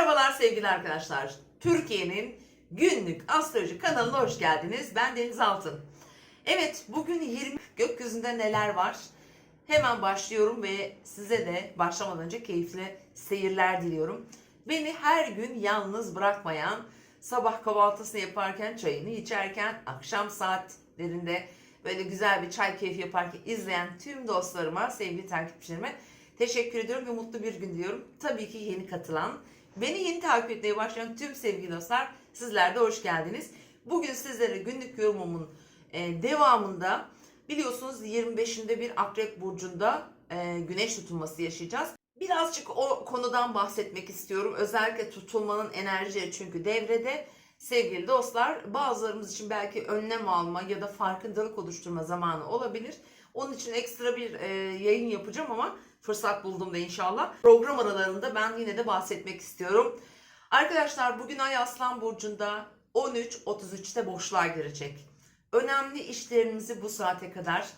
Merhabalar sevgili arkadaşlar. Türkiye'nin günlük astroloji kanalına hoş geldiniz. Ben Deniz Altın. Evet, bugün 20 gökyüzünde neler var? Hemen başlıyorum ve size de başlamadan önce keyifli seyirler diliyorum. Beni her gün yalnız bırakmayan, sabah kahvaltısını yaparken, çayını içerken, akşam saatlerinde böyle güzel bir çay keyfi yaparken izleyen tüm dostlarıma, sevgili takipçilerime teşekkür ediyorum ve mutlu bir gün diliyorum. Tabii ki yeni katılan, beni yeni takip etmeye başlayan tüm sevgili dostlar, sizler de hoş geldiniz. Bugün sizlere günlük yorumumun devamında biliyorsunuz 25'inde bir Akrep Burcu'nda güneş tutulması yaşayacağız. Birazcık o konudan bahsetmek istiyorum. Özellikle tutulmanın enerjileri çünkü devrede. Sevgili dostlar, bazılarımız için belki önlem alma ya da farkındalık oluşturma zamanı olabilir. Onun için ekstra bir yayın yapacağım ama fırsat bulduğumda inşallah. Program aralarında ben yine de bahsetmek istiyorum. Arkadaşlar bugün Ay Aslan Burcu'nda 13.33'te boşluğa girecek. Önemli işlerimizi bu saate kadar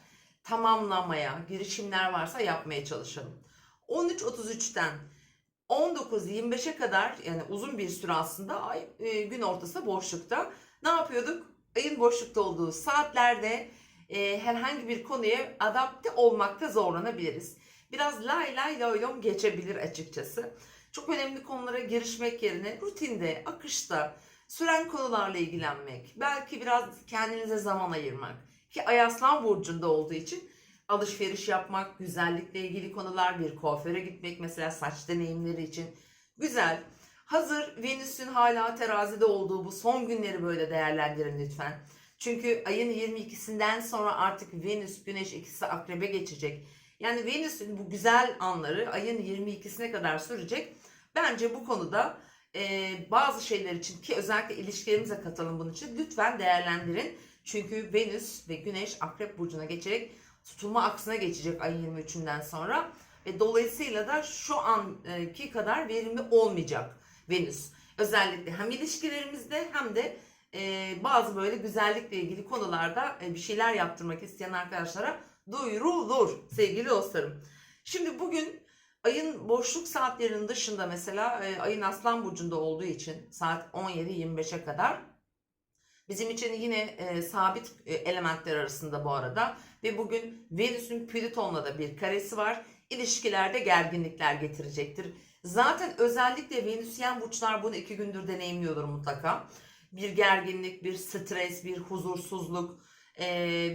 tamamlamaya, girişimler varsa yapmaya çalışalım. 13.33'ten 19.25'e kadar, yani uzun bir süre aslında ay gün ortasında boşlukta. Ne yapıyorduk? Ayın boşlukta olduğu saatlerde herhangi bir konuya adapte olmakta zorlanabiliriz. Biraz lay lay lay lom geçebilir açıkçası. Çok önemli konulara girişmek yerine rutinde, akışta, süren konularla ilgilenmek, belki biraz kendinize zaman ayırmak. Ki Ay Aslan Burcu'nda olduğu için alışveriş yapmak, güzellikle ilgili konular, bir kuaföre gitmek mesela saç deneyimleri için güzel. Hazır Venüs'ün hala terazide olduğu bu son günleri böyle değerlendirin lütfen. Çünkü ayın 22'sinden sonra artık Venüs Güneş ikisi Akrep'e geçecek. Yani Venüs'ün bu güzel anları ayın 22'sine kadar sürecek. Bence bu konuda bazı şeyler için, ki özellikle ilişkilerimize katalım bunun için, lütfen değerlendirin. Çünkü Venüs ve Güneş Akrep Burcu'na geçerek tutulma aksına geçecek ayın 23'ünden sonra. Ve dolayısıyla da şu anki kadar verimli olmayacak Venüs. Özellikle hem ilişkilerimizde hem de bazı böyle güzellikle ilgili konularda bir şeyler yaptırmak isteyen arkadaşlara duyurulur sevgili dostlarım. Şimdi bugün ayın boşluk saatlerinin dışında mesela ayın Aslan Burcu'nda olduğu için saat 17.25'e kadar bizim için yine sabit elementler arasında bu arada ve bugün Venüs'ün Plüton'la da bir karesi var. İlişkilerde gerginlikler getirecektir. Zaten özellikle Venüsyen burçlar bunu 2 gündür deneyimliyordur mutlaka. Bir gerginlik, bir stres, bir huzursuzluk,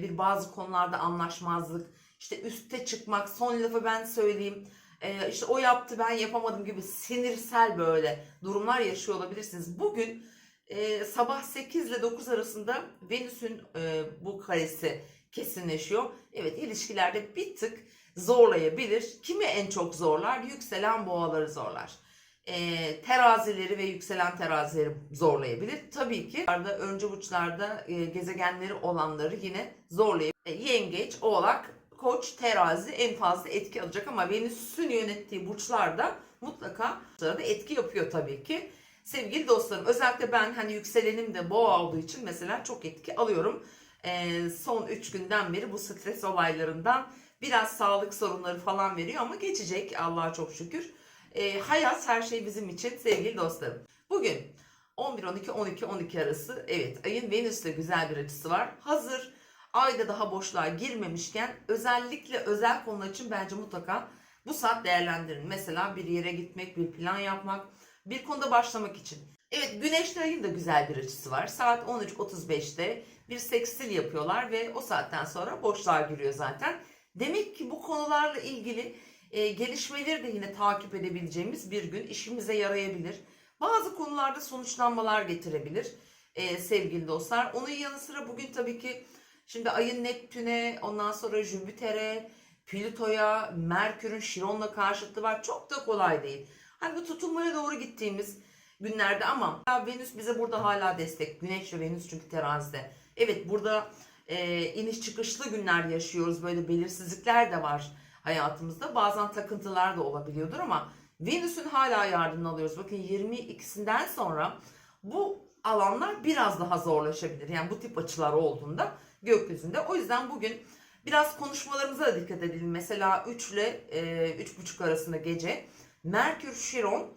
bir bazı konularda anlaşmazlık, işte üste çıkmak, son lafı ben söyleyeyim, işte o yaptı ben yapamadım gibi sinirsel böyle durumlar yaşıyor olabilirsiniz. Bugün sabah 8 ile 9 arasında Venüs'ün bu karesi kesinleşiyor. Evet, ilişkilerde bir tık zorlayabilir. Kimi en çok zorlar? Yükselen boğaları zorlar. Terazileri ve yükselen terazileri zorlayabilir. Tabii ki önce burçlarda gezegenleri olanları yine zorlayabilir. Yengeç, Oğlak, Koç, Terazi en fazla etki alacak ama Venüs'ün yönettiği burçlarda mutlaka da etki yapıyor tabii ki. Sevgili dostlarım, özellikle ben hani yükselenim de boğa olduğu için mesela çok etki alıyorum. Son 3 günden beri bu stres olaylarından biraz sağlık sorunları falan veriyor ama geçecek Allah'a çok şükür. Hayat her şey bizim için sevgili dostlarım. Bugün 11-12-12-12 arası, evet, ayın Venüs'le güzel bir açısı var. Hazır ayda daha boşluğa girmemişken özellikle özel konular için bence mutlaka bu saat değerlendirin. Mesela bir yere gitmek, bir plan yapmak, bir konuda başlamak için. Evet, Güneş'le ayın da güzel bir açısı var. Saat 13.35'te bir seksil yapıyorlar ve o saatten sonra boşluğa giriyor zaten. Demek ki bu konularla ilgili gelişmeleri de yine takip edebileceğimiz bir gün, işimize yarayabilir. Bazı konularda sonuçlanmalar getirebilir sevgili dostlar. Onun yanı sıra bugün tabii ki şimdi ayın Neptün'e, ondan sonra Jüpiter'e, Plüto'ya, Merkür'ün Şiron'la karşıtı var. Çok da kolay değil. Hani bu tutulmaya doğru gittiğimiz günlerde ama Venüs bize burada hala destek. Güneş ve Venüs çünkü terazide. Evet, burada iniş çıkışlı günler yaşıyoruz. Böyle belirsizlikler de var hayatımızda. Bazen takıntılar da olabiliyordur ama Venüs'ün hala yardımını alıyoruz. Bakın 22'sinden sonra bu alanlar biraz daha zorlaşabilir. Yani bu tip açılar olduğunda gökyüzünde. O yüzden bugün biraz konuşmalarımıza da dikkat edelim. Mesela 3 ile 3.30 arasında gece Merkür Şiron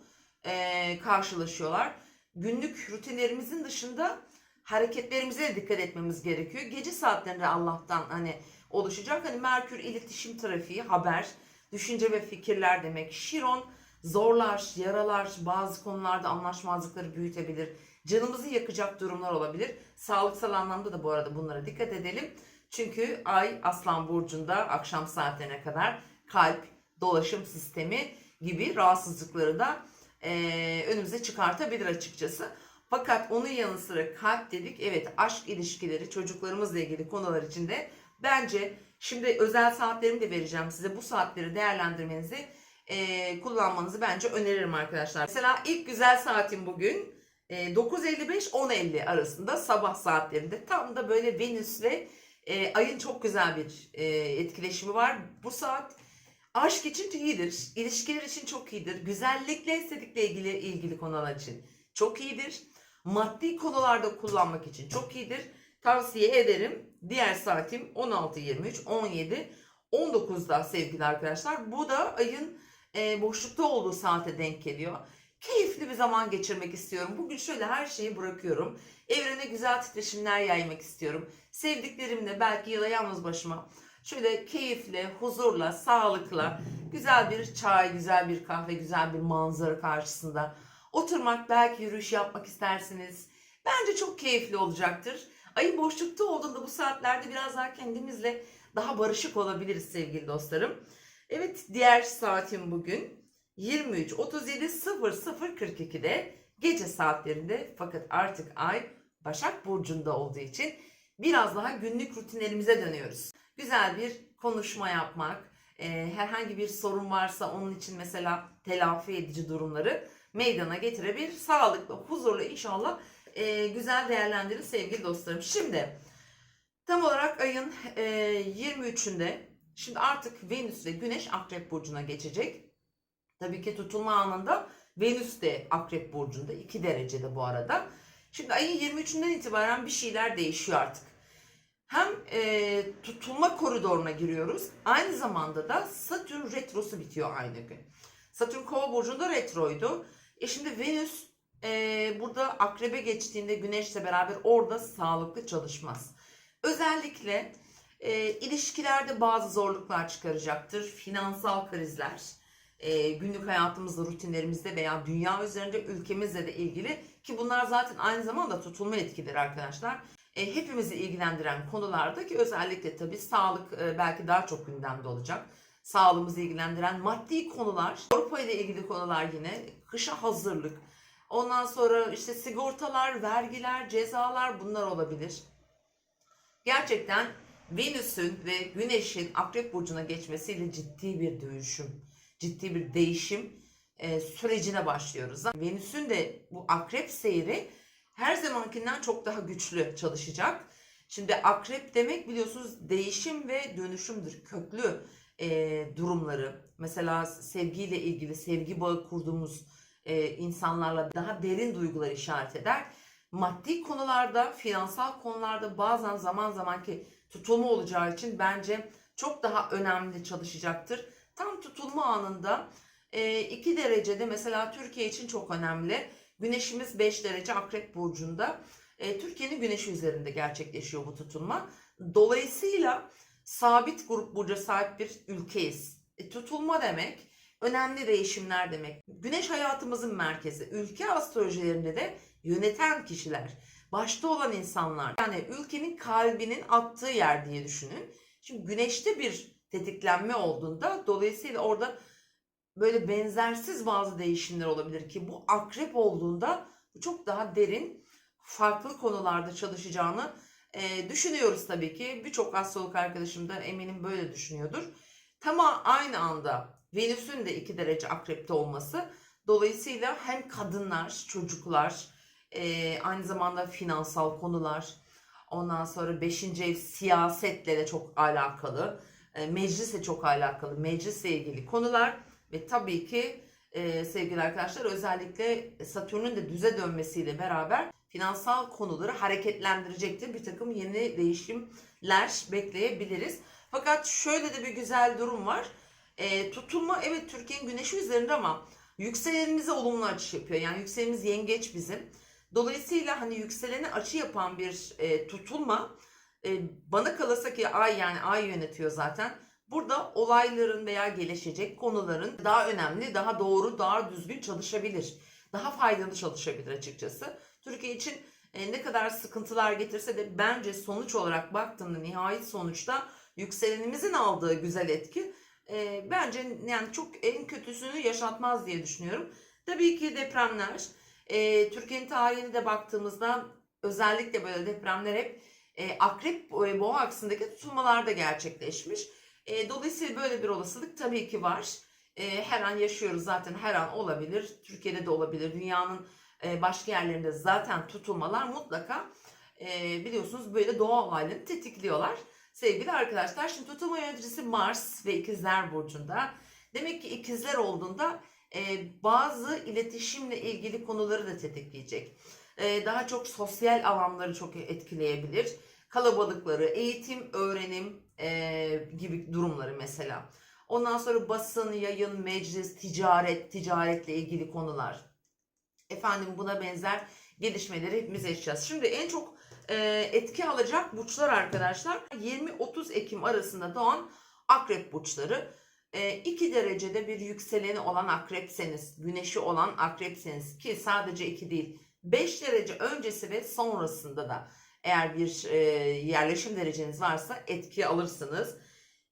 karşılaşıyorlar. Günlük rutinlerimizin dışında hareketlerimize de dikkat etmemiz gerekiyor. Gece saatlerinde Allah'tan hani oluşacak. Hani Merkür iletişim trafiği, haber, düşünce ve fikirler demek. Şiron zorlar, yaralar, bazı konularda anlaşmazlıkları büyütebilir. Canımızı yakacak durumlar olabilir. Sağlıksal anlamda da bu arada bunlara dikkat edelim. Çünkü Ay Aslan Burcu'nda akşam saatlerine kadar kalp, dolaşım sistemi gibi rahatsızlıkları da önümüze çıkartabilir açıkçası. Fakat onun yanı sıra kalp dedik, evet, aşk ilişkileri, çocuklarımızla ilgili konular için de bence şimdi özel saatlerimi de vereceğim size. Bu saatleri değerlendirmenizi, kullanmanızı bence öneririm arkadaşlar. Mesela ilk güzel saatim bugün 9:55-10:50 arasında, sabah saatlerinde. Tam da böyle Venüs ve Ay'ın çok güzel bir etkileşimi var. Bu saat aşk için iyidir, ilişkiler için çok iyidir, güzellikle, estetikle ilgili konular için çok iyidir. Maddi konularda kullanmak için çok iyidir. Tavsiye ederim. Diğer saatim 16:23, 17, 19'da sevgili arkadaşlar. Bu da ayın boşlukta olduğu saate denk geliyor. Keyifli bir zaman geçirmek istiyorum. Bugün şöyle her şeyi bırakıyorum. Evrene güzel titreşimler yaymak istiyorum. Sevdiklerimle, belki ya da yalnız başıma, şöyle keyifle, huzurla, sağlıkla, güzel bir çay, güzel bir kahve, güzel bir manzara karşısında oturmak, belki yürüyüş yapmak istersiniz. Bence çok keyifli olacaktır. Ayın boşlukta olduğunda bu saatlerde biraz daha kendimizle daha barışık olabiliriz sevgili dostlarım. Evet, diğer saatim bugün 23:37:00:42'de, gece saatlerinde, fakat artık Ay Başak Burcu'nda olduğu için biraz daha günlük rutinlerimize dönüyoruz. Güzel bir konuşma yapmak, herhangi bir sorun varsa onun için mesela telafi edici durumları meydana getirebilir. Sağlıklı, huzurlu inşallah güzel değerlendirin sevgili dostlarım. Şimdi tam olarak ayın 23'ünde şimdi artık Venüs ve Güneş Akrep Burcu'na geçecek. Tabii ki tutulma anında Venüs de Akrep Burcu'nda, 2 derecede bu arada. Şimdi ayın 23'ünden itibaren bir şeyler değişiyor artık. Hem tutulma koridoruna giriyoruz. Aynı zamanda da Satürn retrosu bitiyor aynı gün. Satürn Kova burcunda retroydu. Şimdi Venüs burada Akrep'e geçtiğinde Güneş'le beraber orada sağlıklı çalışmaz. Özellikle ilişkilerde bazı zorluklar çıkaracaktır. Finansal krizler, günlük hayatımızda, rutinlerimizde veya dünya üzerinde ülkemizle de ilgili, ki bunlar zaten aynı zamanda tutulma etkileri arkadaşlar. Hepimizi ilgilendiren konularda, ki özellikle tabii sağlık belki daha çok gündemde olacak. Sağlığımızı ilgilendiren maddi konular, Avrupa ile ilgili konular, yine kışa hazırlık. Ondan sonra işte sigortalar, vergiler, cezalar, bunlar olabilir. Gerçekten Venüs'ün ve Güneş'in Akrep Burcu'na geçmesiyle ciddi bir dönüşüm, ciddi bir değişim sürecine başlıyoruz. Venüs'ün de bu Akrep seyri her zamankinden çok daha güçlü çalışacak. Şimdi Akrep demek biliyorsunuz değişim ve dönüşümdür. Köklü durumları, mesela sevgiyle ilgili, sevgi bağı kurduğumuz insanlarla daha derin duygular işaret eder. Maddi konularda, finansal konularda bazen zaman zaman, ki tutulma olacağı için bence çok daha önemli çalışacaktır. Tam tutulma anında 2 derecede mesela Türkiye için çok önemli. Güneşimiz 5 derece Akrep Burcu'nda. Türkiye'nin güneşi üzerinde gerçekleşiyor bu tutulma. Dolayısıyla sabit grup burca sahip bir ülkeyiz. Tutulma demek önemli değişimler demek. Güneş hayatımızın merkezi. Ülke astrolojilerinde de yöneten kişiler, başta olan insanlar, yani ülkenin kalbinin attığı yer diye düşünün. Şimdi güneşte bir tetiklenme olduğunda, dolayısıyla orada böyle benzersiz bazı değişimler olabilir, ki bu akrep olduğunda çok daha derin, farklı konularda çalışacağını düşünüyoruz tabii ki. Birçok astrolog arkadaşım da eminim böyle düşünüyordur. Tam aynı anda Venüs'ün de 2 derece akrepte olması, dolayısıyla hem kadınlar, çocuklar, aynı zamanda finansal konular, ondan sonra 5. ev siyasetle de çok alakalı, meclisle çok alakalı, meclisle ilgili konular ve tabii ki sevgili arkadaşlar, özellikle Satürn'ün de düze dönmesiyle beraber finansal konuları hareketlendirecektir. Bir takım yeni değişimler bekleyebiliriz. Fakat şöyle de bir güzel durum var. Tutulma, evet, Türkiye'nin güneşi üzerinde, ama Yükselenimize olumlu açı yapıyor. Yani yükselenimiz yengeç bizim. Dolayısıyla hani yükselene açı yapan bir tutulma, bana kalırsa ki ay, yani ay yönetiyor zaten. Burada olayların veya gelişecek konuların daha önemli, daha doğru, daha düzgün çalışabilir. Daha faydalı çalışabilir açıkçası. Türkiye için ne kadar sıkıntılar getirse de bence sonuç olarak baktığımda nihai sonuçta yükselenimizin aldığı güzel etki bence yani çok en kötüsünü yaşatmaz diye düşünüyorum. Tabii ki depremler, Türkiye'nin tarihine de baktığımızda özellikle böyle depremler hep akrep boğa aksındaki tutulmalarda gerçekleşmiş. Dolayısıyla böyle bir olasılık tabii ki var. Her an yaşıyoruz zaten, her an olabilir. Türkiye'de de olabilir. Dünyanın başka yerlerinde zaten tutulmalar mutlaka biliyorsunuz böyle doğa olaylarını tetikliyorlar. Sevgili arkadaşlar, şimdi tutulma yöneticisi Mars ve İkizler Burcu'nda. Demek ki ikizler olduğunda bazı iletişimle ilgili konuları da tetikleyecek. Daha çok sosyal alanları çok etkileyebilir. Kalabalıkları, eğitim, öğrenim gibi durumları mesela. Ondan sonra basın, yayın, meclis, ticaretle ilgili konular. Efendim buna benzer gelişmeleri hepimiz yaşayacağız. Şimdi en çok etki alacak burçlar arkadaşlar 20-30 Ekim arasında doğan akrep burçları. 2 derecede bir yükseleni olan akrepseniz, güneşi olan akrepseniz, ki sadece 2 değil 5 derece öncesi ve sonrasında da eğer bir yerleşim dereceniz varsa etki alırsınız.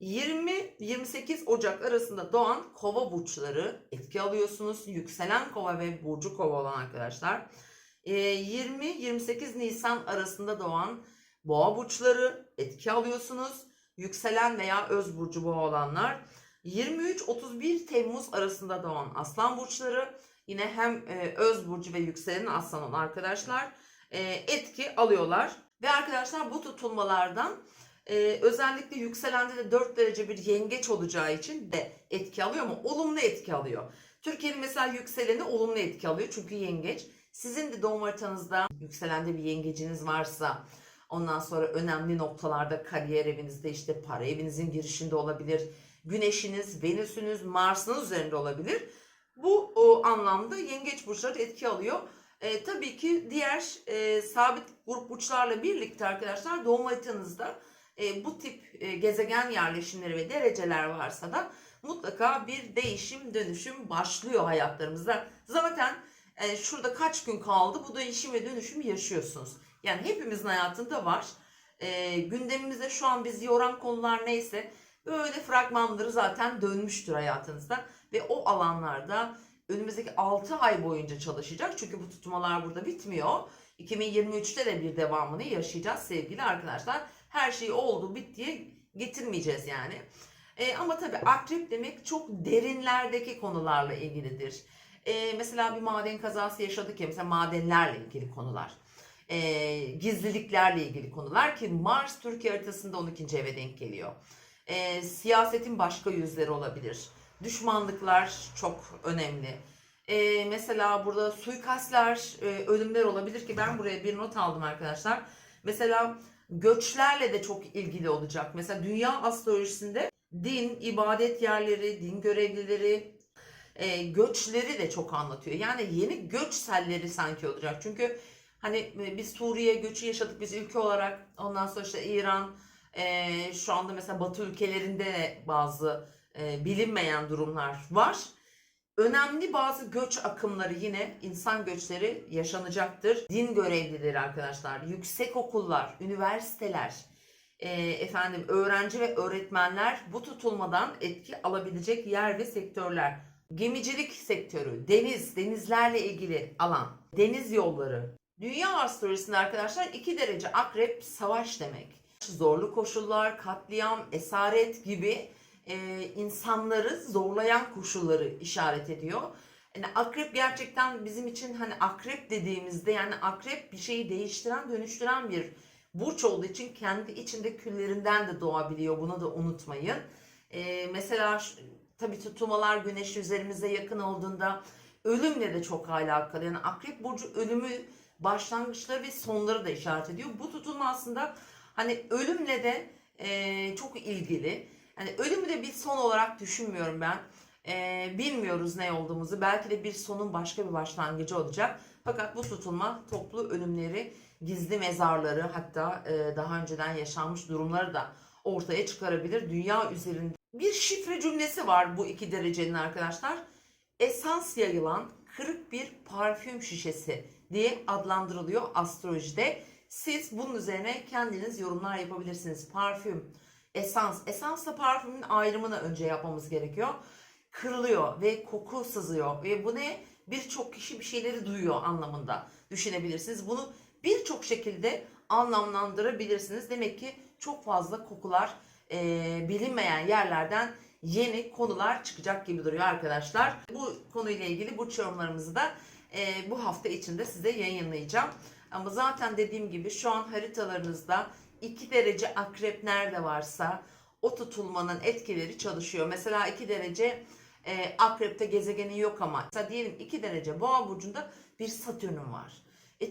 20-28 Ocak arasında doğan kova burçları etki alıyorsunuz. Yükselen kova ve burcu kova olan arkadaşlar. 20-28 Nisan arasında doğan boğa burçları etki alıyorsunuz. Yükselen veya öz burcu boğa olanlar. 23-31 Temmuz arasında doğan aslan burçları, yine hem öz burcu ve yükselenin aslan olan arkadaşlar etki alıyorlar. Ve arkadaşlar bu tutulmalardan özellikle yükselende de 4 derece bir yengeç olacağı için de etki alıyor ama olumlu etki alıyor. Türkiye'nin mesela yükseleni olumlu etki alıyor çünkü yengeç. Sizin de doğum haritanızda yükselende bir yengeciniz varsa, ondan sonra önemli noktalarda kariyer evinizde, işte para evinizin girişinde olabilir. Güneşiniz, Venüs'ünüz, Mars'ınız üzerinde olabilir. Bu anlamda yengeç burçları etki alıyor. Tabii ki diğer sabit grup burçlarla birlikte arkadaşlar doğum haritanızda bu tip gezegen yerleşimleri ve dereceler varsa da mutlaka bir değişim, dönüşüm başlıyor hayatlarımızda. Zaten şurada kaç gün kaldı bu değişim ve dönüşümü yaşıyorsunuz. Yani hepimizin hayatında var. Gündemimizde şu an bizi yoran konular neyse böyle fragmanları zaten dönmüştür hayatınızda. Ve o alanlarda önümüzdeki 6 ay boyunca çalışacak. Çünkü bu tutulmalar burada bitmiyor. 2023'te de bir devamını yaşayacağız sevgili arkadaşlar. Her şey oldu bittiye getirmeyeceğiz yani. Ama tabii akrep demek çok derinlerdeki konularla ilgilidir. Mesela bir maden kazası yaşadık ya, mesela madenlerle ilgili konular. Gizliliklerle ilgili konular ki Mars Türkiye haritasında 12. eve denk geliyor. Siyasetin başka yüzleri olabilir. Düşmanlıklar çok önemli. Mesela burada suikastler, ölümler olabilir ki ben buraya bir not aldım arkadaşlar. Mesela göçlerle de çok ilgili olacak. Mesela dünya astrolojisinde din, ibadet yerleri, din görevlileri, göçleri de çok anlatıyor. Yani yeni göç selleri sanki olacak. Çünkü hani biz Suriye göçü yaşadık biz ülke olarak. Ondan sonra işte İran, şu anda mesela Batı ülkelerinde de bazı bilinmeyen durumlar var. Önemli bazı göç akımları, yine insan göçleri yaşanacaktır. Din görevlileri arkadaşlar, yüksek okullar, üniversiteler, efendim öğrenci ve öğretmenler bu tutulmadan etki alabilecek yer ve sektörler. Gemicilik sektörü, denizlerle ilgili alan, deniz yolları. Dünya astrolojisinde arkadaşlar 2 derece akrep savaş demek. Zorlu koşullar, katliam, esaret gibi insanları zorlayan koşulları işaret ediyor. Yani akrep gerçekten bizim için, hani akrep dediğimizde yani akrep bir şeyi değiştiren, dönüştüren bir burç olduğu için kendi içinde küllerinden de doğabiliyor. Bunu da unutmayın. Mesela tabii tutulmalar güneş üzerimize yakın olduğunda ölümle de çok alakalı. Yani akrep burcu ölümü, başlangıçları ve sonları da işaret ediyor. Bu tutulma aslında hani ölümle de çok ilgili. Yani ölümü de bir son olarak düşünmüyorum ben. Bilmiyoruz ne olduğumuzu. Belki de bir sonun başka bir başlangıcı olacak. Fakat bu tutulma toplu ölümleri, gizli mezarları, hatta daha önceden yaşanmış durumları da ortaya çıkarabilir. Dünya üzerinde bir şifre cümlesi var bu 2 derecenin arkadaşlar. Esans yayılan kırık bir parfüm şişesi diye adlandırılıyor astrolojide. Siz bunun üzerine kendiniz yorumlar yapabilirsiniz. Parfüm, esans. Esansla parfümün ayrımını önce yapmamız gerekiyor. Kırılıyor ve koku sızıyor ve bu ne? Birçok kişi bir şeyleri duyuyor anlamında düşünebilirsiniz. Bunu birçok şekilde anlamlandırabilirsiniz. Demek ki çok fazla kokular, bilinmeyen yerlerden yeni konular çıkacak gibi duruyor arkadaşlar. Bu konuyla ilgili burç yorumlarımızı da bu hafta içinde size yayınlayacağım. Ama zaten dediğim gibi şu an haritalarınızda 2 derece akrep nerede varsa o tutulmanın etkileri çalışıyor. Mesela 2 derece akrepte gezegeni yok ama mesela diyelim 2 derece boğa burcunda bir satürnün var.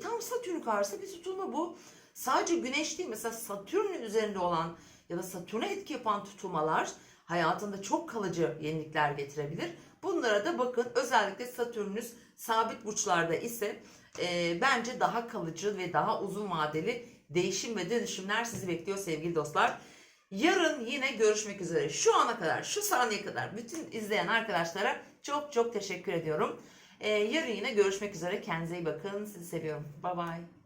Tam satürn karşısında bir tutulma bu. Sadece güneş değil, mesela satürnün üzerinde olan ya da satürne etki yapan tutulmalar hayatında çok kalıcı yenilikler getirebilir. Bunlara da bakın, özellikle satürnünüz sabit burçlarda ise bence daha kalıcı ve daha uzun vadeli değişim ve dönüşümler sizi bekliyor sevgili dostlar. Yarın yine görüşmek üzere. Şu ana kadar, şu saniye kadar bütün izleyen arkadaşlara çok çok teşekkür ediyorum. Yarın yine görüşmek üzere. Kendinize iyi bakın. Sizi seviyorum. Bye bye.